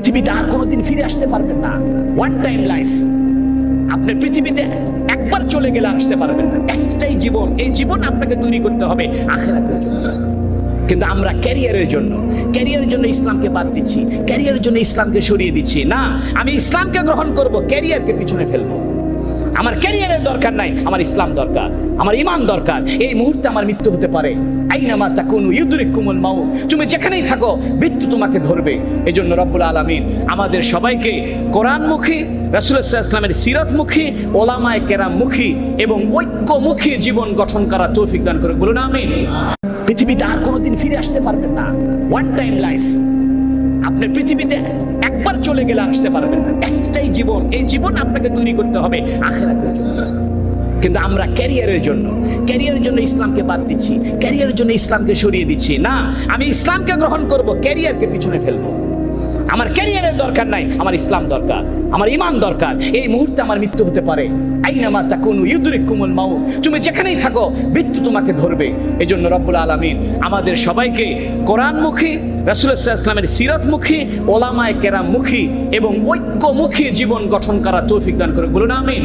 পৃথিবীতে আর কোনোদিন ফিরে আসতে পারবেন না। ওয়ান টাইম লাইফ, আপনি পৃথিবীতে একবার চলে গেলে আসতে পারবেন না। একটাই জীবন, এই জীবন আপনাকে তৈরি করতে হবে আখিরাতের জন্য। কিন্তু আমরা ক্যারিয়ারের জন্য ইসলামকে বাদ দিচ্ছি, ক্যারিয়ারের জন্য ইসলামকে সরিয়ে দিচ্ছি। না, আমি ইসলামকে গ্রহণ করব, ক্যারিয়ারকে পিছনে ফেলবো। আমার ক্যারিয়ারের দরকার নাই, আমার ইসলাম দরকার, আমার ঈমান দরকার। এই মুহূর্তে আমার মৃত্যু হতে পারে। আইনামা তাকুনু ইউদরিকুমুল মাউত, তুমি যেখানেই থাকো মৃত্যু তোমাকে ধরবে। এজন্য রব্বুল আলামিন আমাদের সবাইকে কোরআনমুখী, রাসূলুল্লাহ সাল্লাল্লাহু আলাইহি ওয়াসাল্লামের সিরাতমুখী, ওলামায়ে কেরামমুখী এবং ঐক্যমুখী জীবন গঠন করার তৌফিক দান করে, বলুন আমিন। পৃথিবীতে আর কোনোদিন ফিরে আসতে পারবেন না। ওয়ান টাইম লাইফ, আপনি পৃথিবীতে একবার চলে গেলে আসতে পারবেন না। একটাই জীবন, এই জীবন আপনাকে তৈরি করতে হবে আখিরাতের জন্য। কিন্তু আমরা ক্যারিয়ারের জন্য ইসলামকে বাদ দিচ্ছি, ক্যারিয়ারের জন্য ইসলামকে সরিয়ে দিচ্ছি। না, আমি ইসলামকে গ্রহণ করব, ক্যারিয়ারকে পিছনে ফেলবো। আমার ক্যারিয়ারের দরকার নাই, আমার ইসলাম দরকার, আমার ঈমান দরকার। এই মুহূর্তে আমার মৃত্যু হতে পারে। আইনামা তাকুনু ইউদরিকুমুল মাউত, তুমি যেখানেই থাকো মৃত্যু তোমাকে ধরবে। এজন্য রব্বুল আলামিন আমাদের সবাইকে কোরআনমুখী, রাসূলুল্লাহ সাল্লাল্লাহু আলাইহি ওয়াসাল্লামের সিরাতমুখী, ওলামায়ে কেরামমুখী এবং ঐক্যমুখী জীবন গঠন করার তৌফিক দান করে, বলুন আমিন।